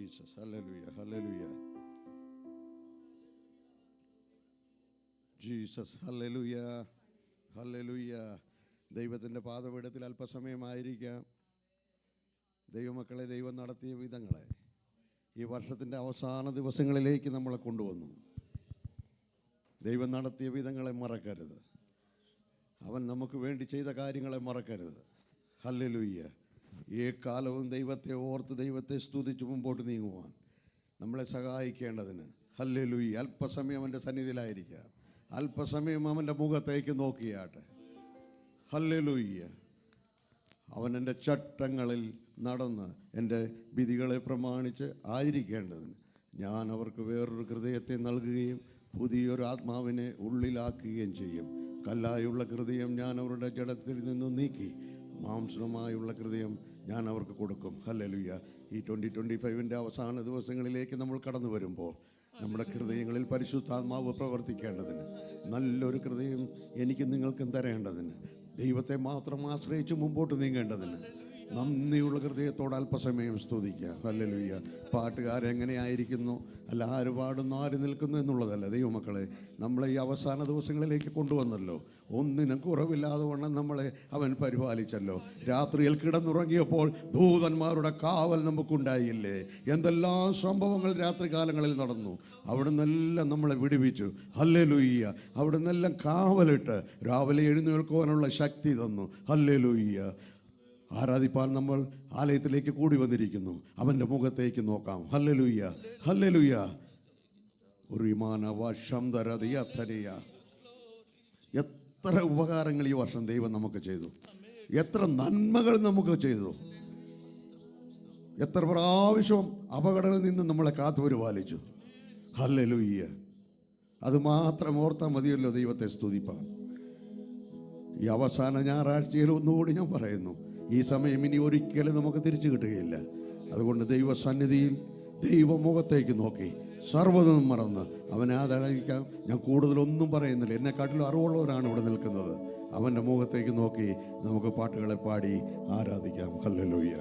Jesus. Hallelujah, hallelujah. Jesus. Hallelujah, hallelujah. ദൈവത്തിൻ്റെ പാദപീഠത്തിൽ അല്പസമയമായിരിക്കാം. ദൈവമക്കളെ, ദൈവം നടത്തിയ വിധങ്ങളെ ഈ വർഷത്തിൻ്റെ അവസാന ദിവസങ്ങളിലേക്ക് നമ്മളെ കൊണ്ടുവന്നു. ദൈവം നടത്തിയ വിധങ്ങളെ മറക്കരുത്. അവൻ നമുക്ക് വേണ്ടി ചെയ്ത കാര്യങ്ങളെ മറക്കരുത്. ഹല്ലേലൂയ. ഈ കാലവും ദൈവത്തെ ഓർത്ത് ദൈവത്തെ സ്തുതിച്ച് മുമ്പോട്ട് നീങ്ങുവാൻ നമ്മളെ സഹായിക്കേണ്ടതിന് ഹല്ലേലൂയ അല്പസമയം അവൻ്റെ സന്നിധിയിലായിരിക്കാം. അല്പസമയം അവൻ്റെ മുഖത്തേക്ക് നോക്കിയാട്ടെ. ഹല്ലേലൂയ. അവൻ എൻ്റെ ചട്ടങ്ങളിൽ നടന്ന് എൻ്റെ വിധികളെ പ്രമാണിച്ച് ആയിരിക്കേണ്ടതിന് ഞാൻ അവർക്ക് വേറൊരു ഹൃദയത്തെ നൽകുകയും പുതിയൊരു ആത്മാവിനെ ഉള്ളിലാക്കുകയും ചെയ്യും. കല്ലായുള്ള ഹൃദയം ഞാൻ അവരുടെ ജഡത്തിൽ നിന്ന് നീക്കി മാംസമായുള്ള ഹൃദയം ഞാൻ അവർക്ക് കൊടുക്കും. ഹല്ലേലൂയ. ഈ 2025 അവസാന ദിവസങ്ങളിലേക്ക് നമ്മൾ കടന്നു വരുമ്പോൾ നമ്മുടെ ഹൃദയങ്ങളിൽ പരിശുദ്ധാത്മാവ് പ്രവർത്തിക്കേണ്ടതിന്, നല്ലൊരു ഹൃദയം എനിക്കും നിങ്ങൾക്കും തരേണ്ടതിന്, ദൈവത്തെ മാത്രം ആശ്രയിച്ച് മുമ്പോട്ട് നീങ്ങേണ്ടതിന് നന്ദിയുള്ള ഹൃദയത്തോട് അല്പസമയം സ്തുതിക്കുക. ഹല്ലേലൂയ. പാട്ടുകാരെങ്ങനെയായിരിക്കുന്നു, അല്ല ആര് പാടുന്നു, ആര് നിൽക്കുന്നു എന്നുള്ളതല്ല. ദൈവമക്കളെ, നമ്മളെ ഈ അവസാന ദിവസങ്ങളിലേക്ക് കൊണ്ടുവന്നല്ലോ. ഒന്നിനും കുറവില്ലാതെ വണ്ണം നമ്മളെ അവൻ പരിപാലിച്ചല്ലോ. രാത്രിയിൽ കിടന്നുറങ്ങിയപ്പോൾ ദൂതന്മാരുടെ കാവൽ നമുക്കുണ്ടായില്ലേ? എന്തെല്ലാം സംഭവങ്ങൾ രാത്രികാലങ്ങളിൽ നടന്നു. അവിടെ നിന്നെല്ലാം നമ്മളെ വിടുവിച്ചു. ഹല്ലേലൂയ്യ. അവിടെ നിന്നെല്ലാം കാവലിട്ട് രാവിലെ എഴുന്നേൽക്കുവാനുള്ള ശക്തി തന്നു. ഹല്ലേലൂയ്യ. ആരാധിപ്പാൻ നമ്മൾ ആലയത്തിലേക്ക് കൂടി വന്നിരിക്കുന്നു. അവൻ്റെ മുഖത്തേക്ക് നോക്കാം. Hallelujah, hallelujah. എത്ര ഉപകാരങ്ങൾ ഈ വർഷം ദൈവം നമുക്ക് ചെയ്തു. എത്ര നന്മകൾ നമുക്ക് ചെയ്തു. എത്ര പ്രാവശ്യം അപകടങ്ങളിൽ നിന്ന് നമ്മളെ കാത്തു പരിപാലിച്ചു. ഹല്ലേലൂയ. അത് മാത്രം ഓർത്താൽ മതിയല്ലോ ദൈവത്തെ സ്തുതിപ്പാൻ. ഈ അവസാന ഞായറാഴ്ചയിൽ ഒന്നുകൂടി ഞാൻ പറയുന്നു, ഈ സമയം ഇനി ഒരിക്കലും നമുക്ക് തിരിച്ചു കിട്ടുകയില്ല. അതുകൊണ്ട് ദൈവസന്നിധിയിൽ ദൈവമുഖത്തേക്ക് നോക്കി സർവ്വതും മറന്ന് അവനെ ആദരിക്കാം. ഞാൻ കൂടുതലൊന്നും പറയുന്നില്ല, എന്നെക്കാട്ടിലും അറിവുള്ളവരാണ് ഇവിടെ നിൽക്കുന്നത്. അവൻ്റെ മുഖത്തേക്ക് നോക്കി നമുക്ക് പാട്ടുകളെ പാടി ആരാധിക്കാം. ഹല്ലേലൂയ.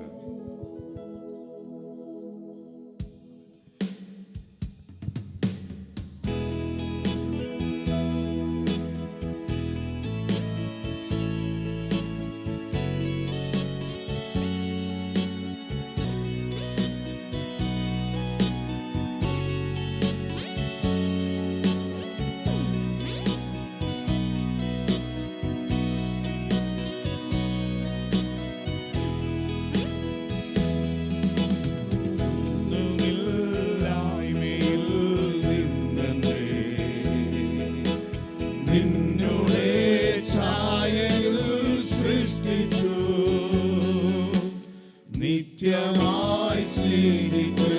നിത്യമായി സ്നേഹിച്ചു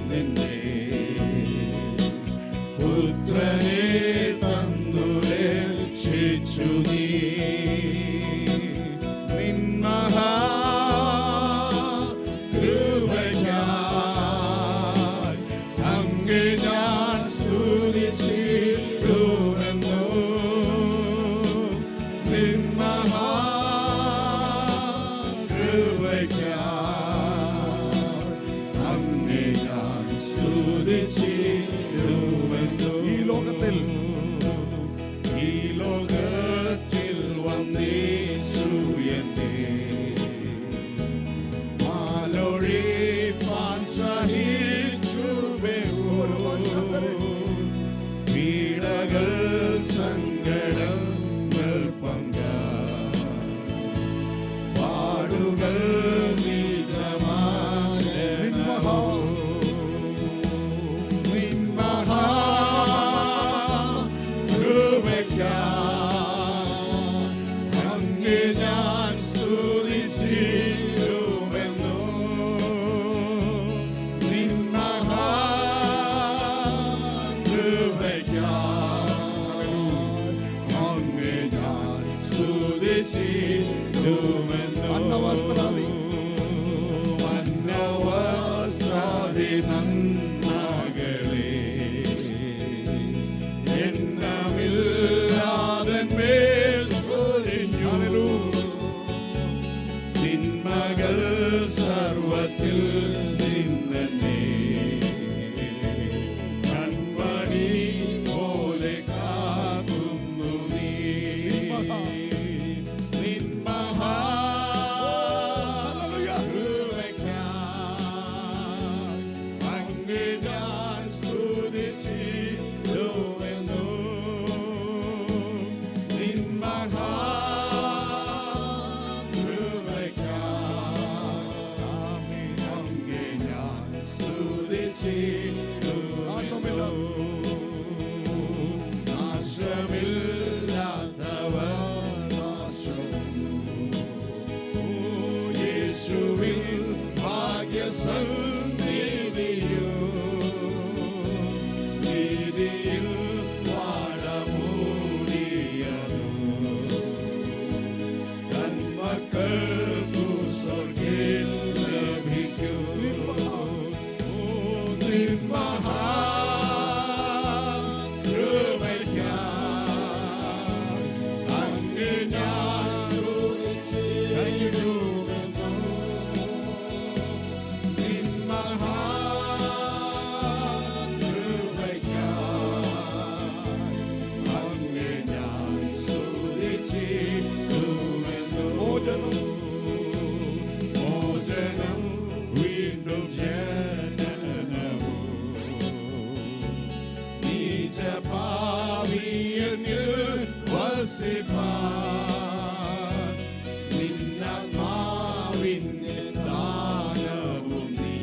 നിന്നെ പുത്രനെ തന്നു രക്ഷിച്ചു നീ. നിൻ മഹാകൃപയ്ക്കായി അങ്ങേ ഞാൻ സ്തുതിച്ചിടുമെന്നു. നിൻ ഈ ലോകത്തിൽ വന്നേശു എന്നെ മാലൊഴിപ്പാൻ സഹിച്ചു പീഡകൾ സങ്കടങ്ങൾ പങ്ക പാടുകൾ നിജമാ അങ്ങേ ഞാൻ സ്തുതിച്ചിടുമെന്നു നിൻ മഹാകൃപയ്ക്കായി അങ്ങേ ഞാൻ സ്തുതിച്ചിടുന്നു നാശമില്ലാത്തവർ യേശുവിൻ ഭാഗ്യസന്നിധിയോ നീതിയിൽ വാഴമൂടിയതോ തന്മക്കൾക്കു സ്വർഗ്ഗത്തിൽ ലഭിക്കും നിൻ മഹാകൃപയ്ക്കായി അങ്ങേ ഞാൻ സ്തുതിച്ചിടുമെന്നു നിൻ മഹാകൃപയ്ക്കായി അങ്ങേ ഞാൻ സ്തുതിച്ചിടുമെന്നു മോചനം വീണ്ടും ജനനവും നീചപാപിയനിൽ വസിപ്പാൻ നിന്നാത്മാവിന്റെ ദാനവും നീ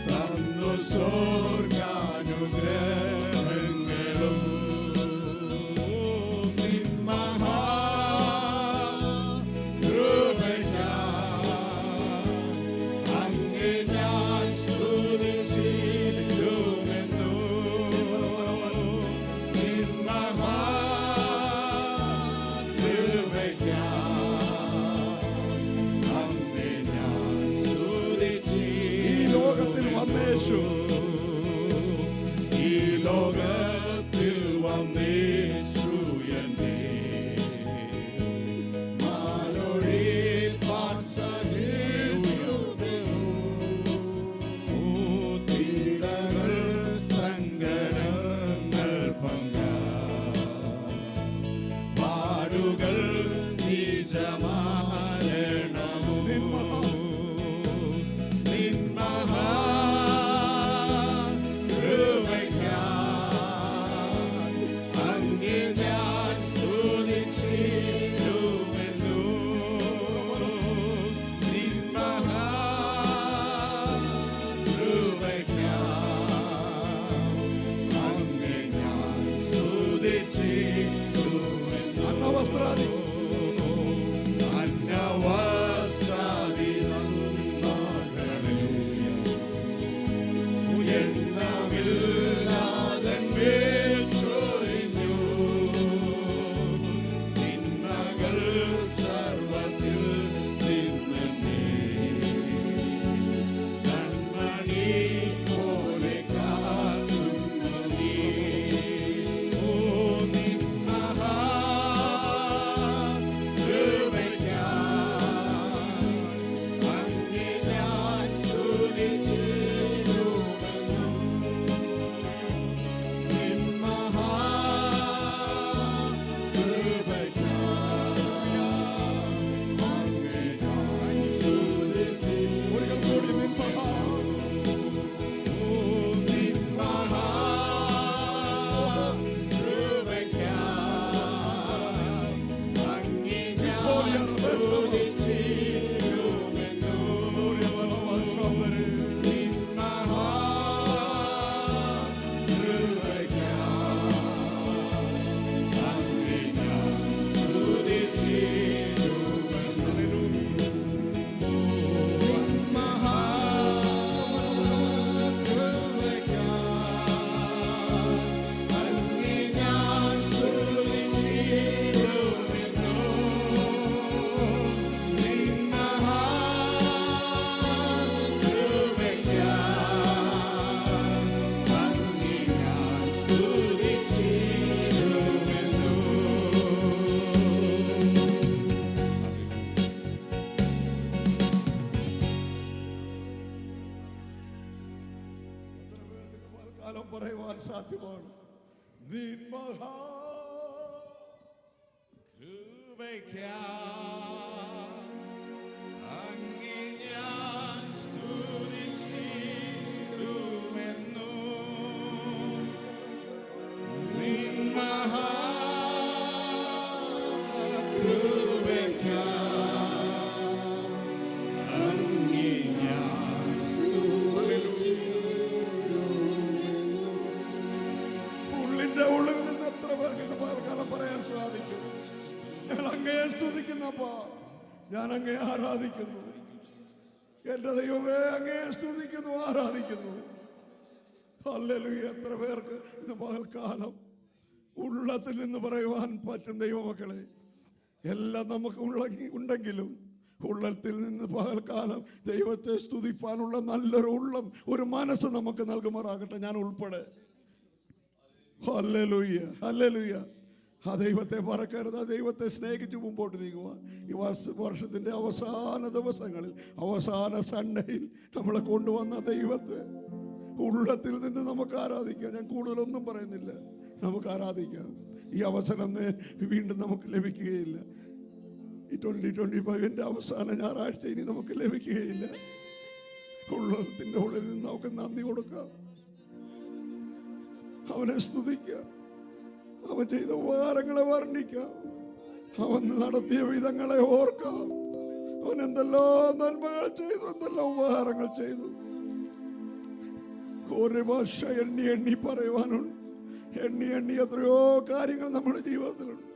തന്നു സ്വർഗ്ഗാനുഗ്രഹങ്ങളും നിൻ മഹാകൃപയ്ക്കായി അങ്ങേ ഞാൻ സ്തുതിച്ചിടുമെന്നു നിൻ മഹാകൃപയ്ക്കായി അങ്ങേ ഞാൻ സ്തുതിച്ചിടുമെന്നു ഈ ലോകത്തിൽ വന്നേശു എന്നെ മാലൊഴിപ്പാൻ സഹിച്ചു പീഡകൾ സങ്കടങ്ങൾ പാടുകൾ നീചമാരണമോ നിൻ മഹാകൃപയ്ക്കായി അങ്ങേ ഞാൻ സ്തുതിച്ചിടുമെന്നു നിൻ മഹാകൃപയ്ക്കായി അങ്ങേ ഞാൻ സ്തുതിച്ചിടുമെന്നു അന്നവസ്ത്രാദി എണ്ണമില്ലാതന്മേൽ ചൊരിഞ്ഞു തിന്മകൾ സർവ്വത്തിൽ നിന്നെ കൺമണി പോലെ കാക്കുന്നു നീ ഓ നിൻ മഹാകൃപയ്ക്കായി അങ്ങേ ഞാൻ സ്തുതിച്ചിടുമെന്നു നിൻ മഹാകൃപയ്ക്കായി അങ്ങേ ഞാൻ സ്തുതിച്ചിടുമെന്നു നിൻ മഹാകൃപയ്ക്കായി അങ്ങേ ഞാൻ സ്തുതിച്ചിടുമെന്നു നിൻ മഹാകൃപയ്ക്കായി അങ്ങേ ഞാൻ കാലം പറയുവാൻ സാധ്യമാണ്. നിൻ മഹാകൃപയ്ക്കായി അങ്ങേ ഞാൻ സ്തുതിച്ചിടുമെന്നു ഞാൻ അങ്ങേ ആരാധിക്കുന്നു. എൻ്റെ ദൈവമേ, അങ്ങേ സ്തുതിക്കുന്നു, ആരാധിക്കുന്നു. ഹല്ലേലൂയ. എത്ര പേർക്ക് ഇന്ന് പകൽക്കാലം ഉള്ളത്തിൽ നിന്ന് പറയുവാൻ പറ്റും ദൈവമക്കളെ? എല്ലാം നമുക്ക് ഉണ്ടെങ്കിലും ഉള്ളത്തിൽ നിന്ന് പകൽക്കാലം ദൈവത്തെ സ്തുതിപ്പാനുള്ള നല്ലൊരു ഉള്ളം, ഒരു മനസ്സ് നമുക്ക് നൽകുമാറാകട്ടെ, ഞാൻ ഉൾപ്പെടെ. Hallelujah, hallelujah. ആ ദൈവത്തെ മറക്കരുത്, ആ ദൈവത്തെ സ്നേഹിച്ച് മുമ്പോട്ട് നീങ്ങുവാൻ ഈ വർഷത്തിൻ്റെ അവസാന ദിവസങ്ങളിൽ, അവസാന സൺഡേയിൽ നമ്മളെ കൊണ്ടുവന്ന ദൈവത്തെ ഉള്ളത്തിൽ നിന്ന് നമുക്ക് ആരാധിക്കാം. ഞാൻ കൂടുതലൊന്നും പറയുന്നില്ല, നമുക്ക് ആരാധിക്കാം. ഈ അവസരം വീണ്ടും നമുക്ക് ലഭിക്കുകയില്ല. ഈ 2025 അവസാന ഞായറാഴ്ച ഇനി നമുക്ക് ലഭിക്കുകയില്ല. ഉള്ളത്തിൻ്റെ ഉള്ളിൽ നിന്ന് നമുക്ക് നന്ദി കൊടുക്കാം, അവനെ സ്തുതിക്കാം, അവൻ ചെയ്ത ഉപകാരങ്ങളെ വർണ്ണിക്കാം, അവൻ നടത്തിയ വിധങ്ങളെ ഓർക്കാം. അവൻ എന്തെല്ലാം നന്മകൾ ചെയ്തു, എന്തെല്ലാം ഉപകാരങ്ങൾ ചെയ്തു. ഒരു ഭാഷ എണ്ണി എണ്ണി പറയുവാനുണ്ട്. എണ്ണി എണ്ണി എത്രയോ കാര്യങ്ങൾ നമ്മുടെ ജീവിതത്തിലുണ്ട്.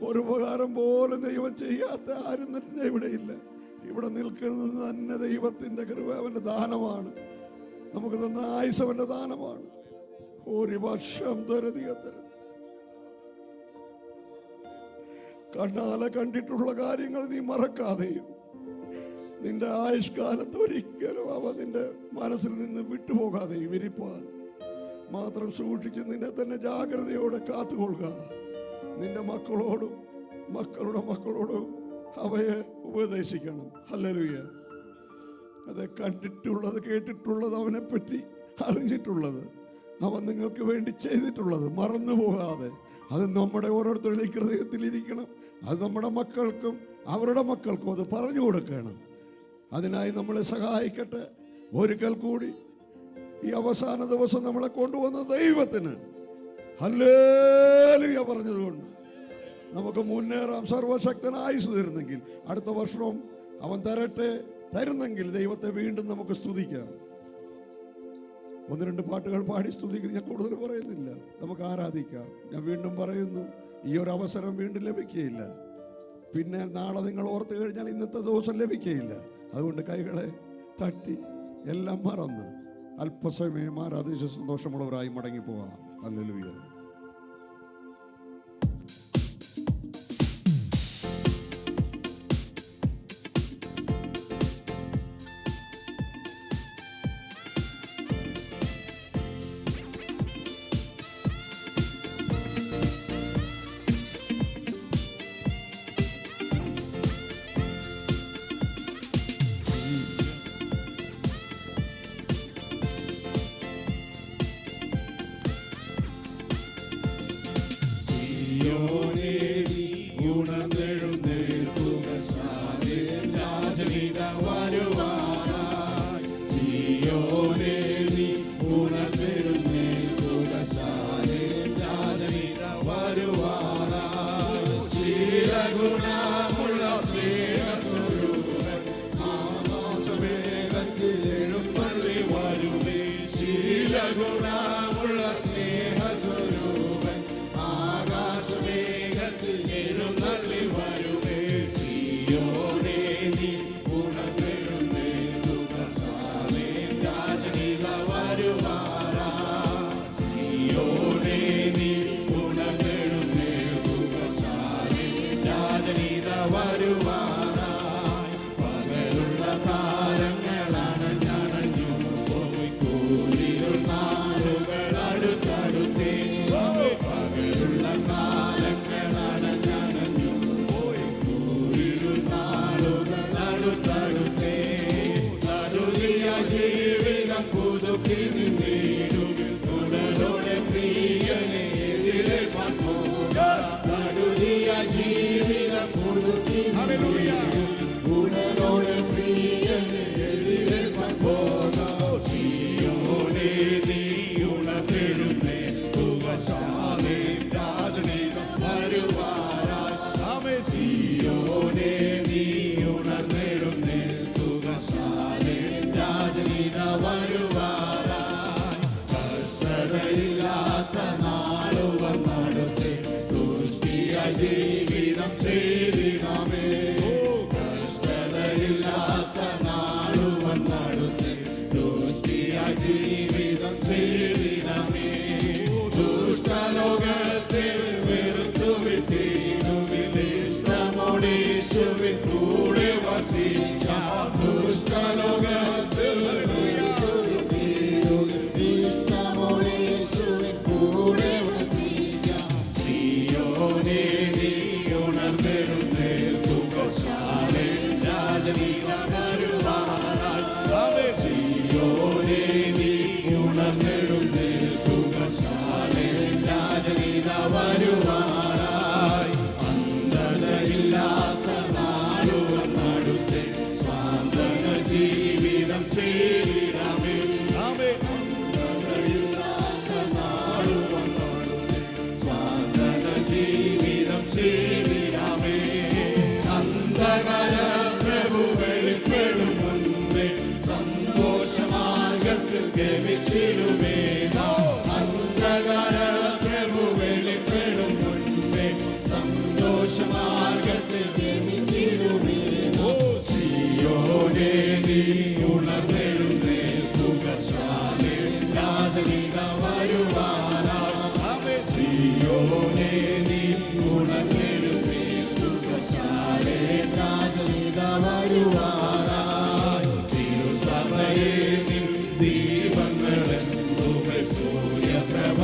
ഒരു ഉപകാരം പോലും ദൈവം ചെയ്യാത്ത ആരും തന്നെ ഇവിടെയില്ല. ഇവിടെ നിൽക്കുന്നത് തന്നെ ദൈവത്തിൻ്റെ കൃപ, അവൻ്റെ ദാനമാണ്. നമുക്ക് തന്ന ആയുസ് അവൻ്റെ ദാനമാണ്. ഒരു വർഷം കണ്ണാലെ കണ്ടിട്ടുള്ള കാര്യങ്ങൾ നീ മറക്കാതെയും നിന്റെ ആയുഷ്കാലത്ത് ഒരിക്കലും അവ നിന്റെ മനസ്സിൽ നിന്ന് വിട്ടുപോകാതെയും ഇരിപ്പാൻ മാത്രം സൂക്ഷിച്ച് നിന്നെ തന്നെ ജാഗ്രതയോടെ കാത്തുകൊള്ളുക. നിന്റെ മക്കളോടും മക്കളുടെ മക്കളോടും അവയെ ഉപദേശിക്കണം. ഹല്ലേലൂയ. അത് കണ്ടിട്ടുള്ളത്, കേട്ടിട്ടുള്ളത്, അവനെപ്പറ്റി അറിഞ്ഞിട്ടുള്ളത്, അവൻ നിങ്ങൾക്ക് വേണ്ടി ചെയ്തിട്ടുള്ളത് മറന്നു പോകാതെ അത് നമ്മുടെ ഓരോരുത്തരുടെയും ഹൃദയത്തിലിരിക്കണം. അത് നമ്മുടെ മക്കൾക്കും അവരുടെ മക്കൾക്കും അത് പറഞ്ഞു കൊടുക്കണം. അതിനായി നമ്മളെ സഹായിക്കട്ടെ. ഒരിക്കൽ കൂടി ഈ അവസാന ദിവസം നമ്മളെ കൊണ്ടുവന്ന ദൈവത്തിന് ഹല്ലേലൂയ പറഞ്ഞതുകൊണ്ട് നമുക്ക് മുന്നേറാം. സർവശക്തനായുസ് തരുന്നെങ്കിൽ അടുത്ത വർഷവും അവൻ തരുന്നെങ്കിൽ ദൈവത്തെ വീണ്ടും നമുക്ക് സ്തുതിക്കാം. 1-2 പാട്ടുകൾ പാടി സ്തുതിക്കുന്നു. ഞാൻ കൂടുതൽ പറയുന്നില്ല, നമുക്ക് ആരാധിക്കാം. ഞാൻ വീണ്ടും പറയുന്നു, ഈ ഒരു അവസരം വീണ്ടും ലഭിക്കുകയില്ല. പിന്നെ നാളെ നിങ്ങൾ ഓർത്തു കഴിഞ്ഞാൽ ഇന്നത്തെ ദിവസം ലഭിക്കുകയില്ല. അതുകൊണ്ട് കൈകളെ തട്ടി എല്ലാം മറന്ന് അല്പസമയം ആരാധിച്ച് സന്തോഷമുള്ളവരായി മടങ്ങിപ്പോവാം. ഹല്ലേലൂയ. വരുവാരാ ദുഷ്ടലോകത്തിൽ ഇഷ്ടമോടെ യേശുവിൻ കൂടെ വസിക്കാം. സിയോനേ നീ ഉണർന്നെഴുന്നേൽക്കുക, ശാലേം രാജനീത വരുവാനായി. സിയോനേ നീ ഉണർന്നെഴുന്നേൽക്കുക, ശാലേം രാജനീത വരുവാനായി. അന്ധതയില്ലാത്ത നാളുവൻ അടുത്തെ സ്വാന്തന ജീവിതം ചെയ്തിടാമേ. അന്ധതയില്ലാത്ത നാളുവൻ അടുത്തെ സ്വാന്തന ജീവിതം ചെയ്തിടാമേ. അന്ധകാര പ്രഭു വെളിപ്പെടും മുൻപേ സന്തോഷമാർഗത്തിൽ ഗമിച്ചിടുമേ. അന്ധകാര പ്രഭു വെളിപ്പെടും മുൻപേ സന്തോഷമാർഗത്തിൽ ഗമിച്ചിടുമേ. സിയോനേ നീ ഉണർന്നെഴുന്നേൽക്കുക, ശാലേം രാജനീത വരുവാനായി. സിയോനേ നീ ഉണർന്നെഴുന്നേൽക്കുക, ശാലേം രാജനീത വരുവാനായി. തിരുസഭയെ നിൻ ദീപങ്ങളെന്നുമേ സൂര്യപ്രഭ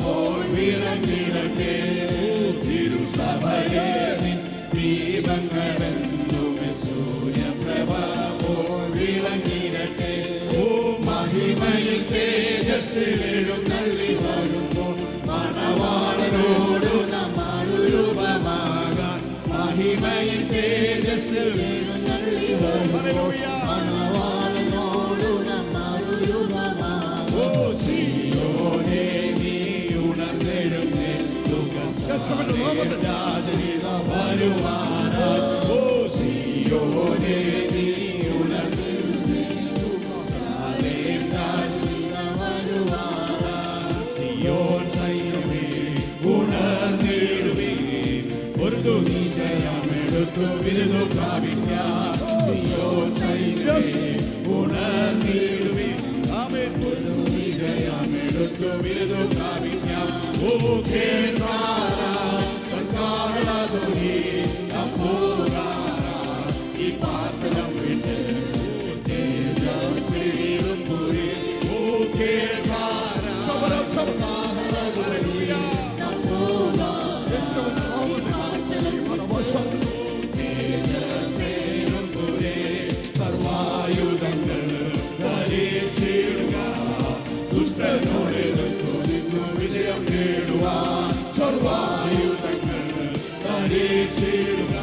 പോൽ വിളങ്ങിടട്ടെ. തിരുസഭയെ നിൻ ദീപങ്ങളെന്നുമേ സൂര്യപ്രഭ പോൽ വിളങ്ങിടട്ടെ. ഓ മഹിമയിൽ തേജസ്സിൽ എഴുന്നള്ളി വരുമ്പോൾ മണവാളനോടു നമ്മൾ രൂപമാകാൻ. മഹിമയിൽ തേജസ്സിൽ എഴുന്നള്ളി വരുമ്പോൾ മണവാളനോടു നമ്മൾ രൂപമാകാൻ. ഓ സിയോനേ നീ ഉണർന്നെഴുന്നേൽക്കുക, രാജനീത വരുവാനായി. ഓ സിയോനേ നീ ഉണർന്നെഴുന്നേൽക്കുക, ശാലേം രാജനീത വരുവാനായി. സിയോൻ സൈന്യമേ ഉണർന്നിടുവീൻ, ഒരു വിജയമെടുത്തു വിരുദു പ്രാപിക്കാം. സിയോൻ സൈന്യമേ ഉണർന്നിടുവീൻ, ഒരു വിജയമെടുത്തു വിരുദു പ്രാപിക്കാം. ഓ കേൾക്കാരാധുരി ഈ പാർത്തലം വിട്ട് തേജസ്വീരും പുരി. ഓ തേജസ്വീരും പുരി. സർവായുധങ്ങൾ ധരിച്ചിടുക, ദുഷ്ടനോട് എതിർത്തു നിന്നു വിജയം നേടുവാൻ. സർവായുധങ്ങൾ ധരിച്ചിടുക,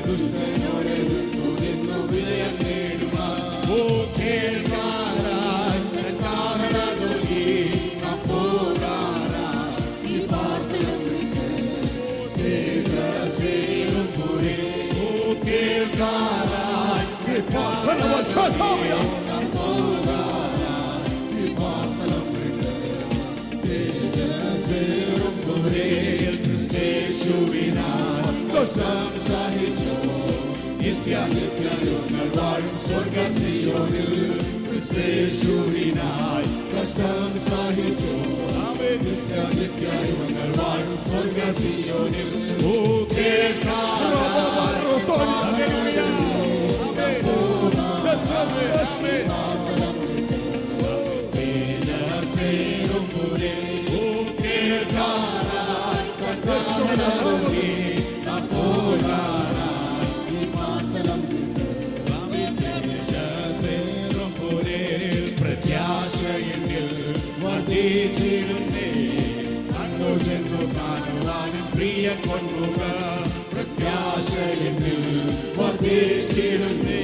ദുഷ്ടനോട് എതിർത്തു നിന്നു വിജയം നേടുവാൻ. ഓ കേൾക്കാരായി കാരണതൊലി അപ്പോകാരായി ഈ പാർത്തലം വിട്ട് തേജസ്വീരും പുരി. ഓ കേൾക്കാരായി കഷ്ടം സഹിച്ചു നിത്യനിത്യങ്ങൾ വാഴും സ്വർഗ സിയോനിൽ. ക്രിസ്തേശുവിനായി കഷ്ടം സഹിച്ചു നിത്യനിത്യങ്ങൾ വാഴും സ്വർഗ സിയോനിൽ. ഓ തേജസ്വീരും പുരി. ഓ കേൾക്കാരായി കഷ്ടമോടി അപ്പോകാരായി ഈ പാർത്തലം വിട്ട് തേജസ്വീരും പുരി. പ്രത്യാശയെങ്കിൽ വർദ്ധിച്ചിടുന്നേ, അങ്ങു ചെന്നു കാണുവാനും പ്രിയ കൊണ്ടുക. പ്രത്യാശയെങ്കിൽ വർദ്ധിച്ചിടുന്നേ,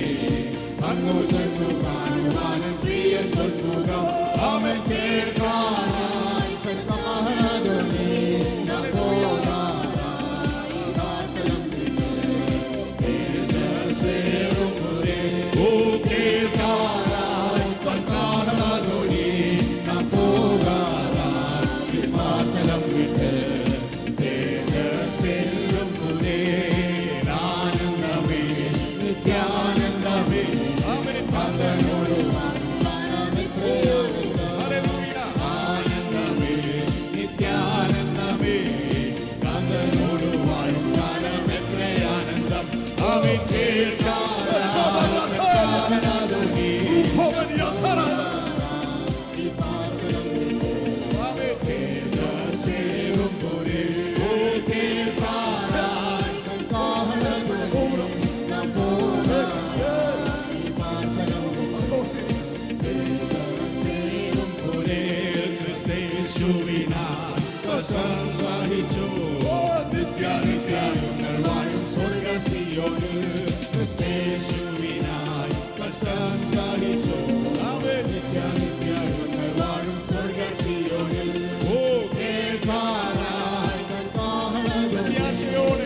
അങ്ങു ചെന്നു കാണുവാനും പ്രിയ കൊണ്ടുക. അവൻ കേൾക്കാനായി കൽപ്പനതൊലി അപ്പോകാരായി പാർത്തലം വിട്ട് തേജസ്വീരും പുരി. ഓ കേൾക്കാനായി കൽപ്പനതൊലി അപ്പോകാരായി പാർത്തലം വിട്ട് തേജസ്വീരും പുരി. ആനന്ദമേ നിത്യാനന്ദമേ അവൻ പന്തനോട് ആനന്ദമേ നിത്യാനന്ദമേ കാന്തനോട് വാഴും കാലം എത്ര ആനന്ദം. അവൻ കേൾക്കാനായി കാഹളധ്വനി തേജസ്സേറും പുരേ കേൾക്കാനായി കാഹളധ്വനി തേജസ്സേറും പുരേ ക്രിസ്തേശുവിനായി കഷ്ടം സഹിച്ചു നിത്യനിത്യങ്ങൾ വാഴും സ്വർഗ്ഗസിയോനിൽ ക്രിസ്തേശുവിനായി കഷ്ടം സഹിച്ചു നിത്യനിത്യങ്ങൾ വാഴും സ്വർഗ്ഗസിയോനിൽ കേൾക്കാനായി കാഹളധ്വനിയോടെ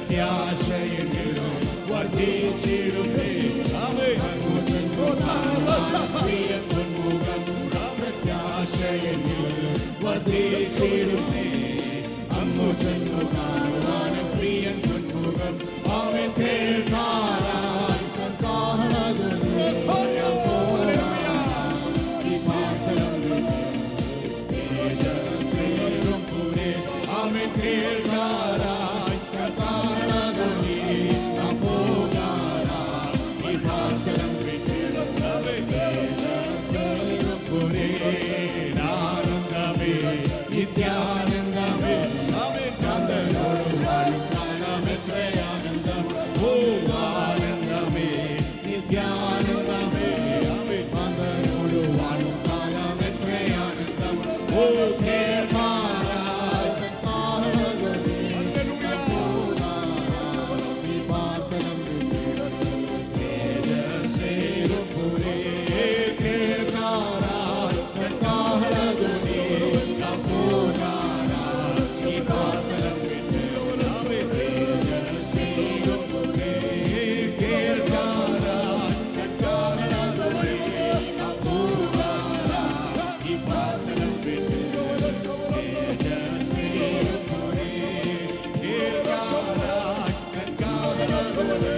പ്രത്യാശയെങ്കിലും വർദ്ധിച്ചിടുമേ പ്രത്യാശയെങ്കിലും വർദ്ധിച്ചിടുമേ അങ്ങു ചെന്നു കാണുവാനും പ്രിയൻ പൊന്മുഖം അവൻ കേൾക്കാനായി തേജസ്സേറും പുരേ അവൻ കേൾക്കാനായി കാഹളധ്വനി പോകാനായി പ്രാർത്ഥനം തേജസ്സേറും പുരേ ആനന്ദമേ നിത്യാനന്ദമേ അവൻ കാന്തനോട് വാഴും കാലം എത്രയാനന്ദം ഓ ആനന്ദമേ നിത്യാനന്ദമേ അവൻ കാന്തനോട് വാഴും കാലം എത്രയാനന്ദം ഓ കേൾക്കാനായി കാഹളധ്വനി തേജസ്സേറും പുരേ കേൾക്കാനായി കാഹളധ്വനി പോകാനായി പ്രാർത്ഥനം തേജസ്സേറും പുരേ കേൾക്കാനായി കാഹളധ്വനി പോകാനായി പ്രാർത്ഥനം തേജസ്സേറും പുരേ കേൾക്കാനായി കാഹളധ്വനി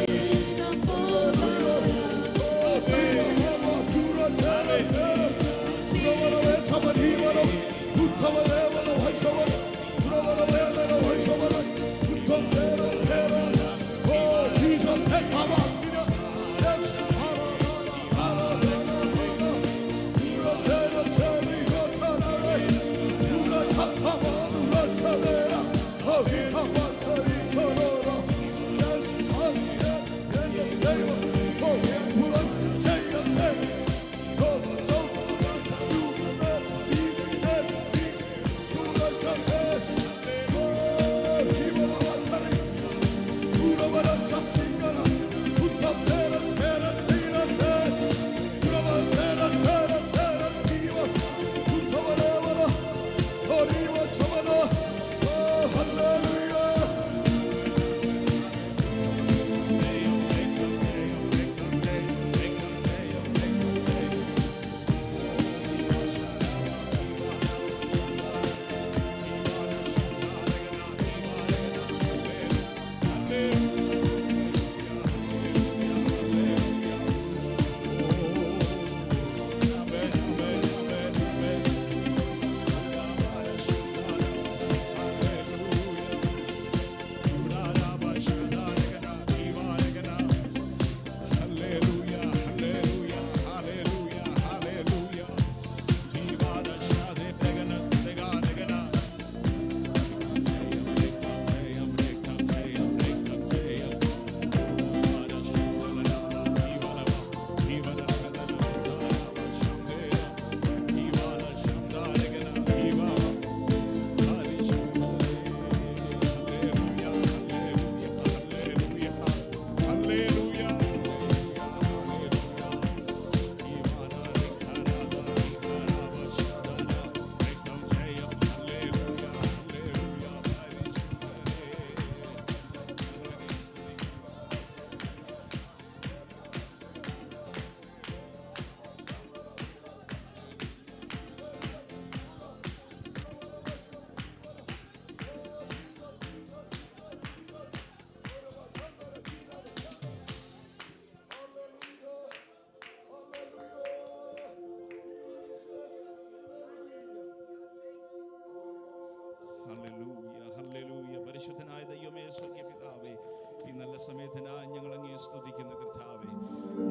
സമയത്തിനായി ഞങ്ങൾ അങ്ങേ സ്തുതിക്കുന്നു കർത്താവേ.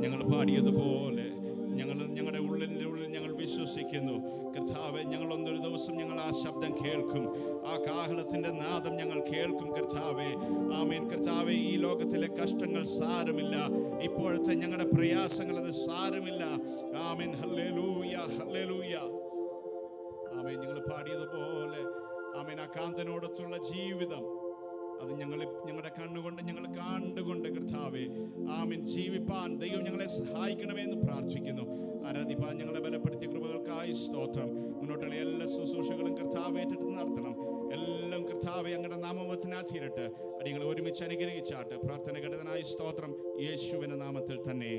ഞങ്ങൾ പാടിയതുപോലെ ഞങ്ങളുടെ ഉള്ളിൽ ഞങ്ങൾ വിശ്വസിക്കുന്നു കർത്താവെ. ഞങ്ങളൊന്നൊരു ദിവസം ഞങ്ങൾ ആ ശബ്ദം കേൾക്കും, ആ കാഹളത്തിൻ്റെ നാദം ഞങ്ങൾ കേൾക്കും കർത്താവെ. ആമേൻ കർത്താവെ. ഈ ലോകത്തിലെ കഷ്ടങ്ങൾ സാരമില്ല, ഇപ്പോഴത്തെ ഞങ്ങളുടെ പ്രയാസങ്ങൾ അത് സാരമില്ല. ആമേൻ. ഹല്ലേലൂയ, ഹല്ലേലൂയ. ആമേൻ. ഞങ്ങൾ പാടിയതുപോലെ ആമേൻ ആ കാന്തനോടൊത്തുള്ള ജീവിതം അത് ഞങ്ങളുടെ കണ്ണുകൊണ്ട് ഞങ്ങൾ കണ്ടുകൊണ്ട് കർത്താവേ ആമേൻ ജീവിപ്പാൻ ദൈവം ഞങ്ങളെ സഹായിക്കണമേ എന്ന് പ്രാർത്ഥിക്കുന്നു. ആരാധിപ്പാൻ ഞങ്ങളെ ബലപ്പെടുത്തിയ കൃപകൾക്കായി സ്തോത്രം. മുന്നോട്ടുള്ള എല്ലാ ശുശ്രൂഷകളും കർത്താവ് ഏറ്റെടുത്ത് നടത്തണം. എല്ലാം കർത്താവെ അങ്ങയുടെ നാമവത്തിനാ തീരട്ടെ. അടിയങ്ങളെ ഒരുമിച്ച് അനുഗ്രഹിച്ചാട്ട് പ്രാർത്ഥന ഘടനായി സ്തോത്രം യേശുവിന്റെ നാമത്തിൽ തന്നെ.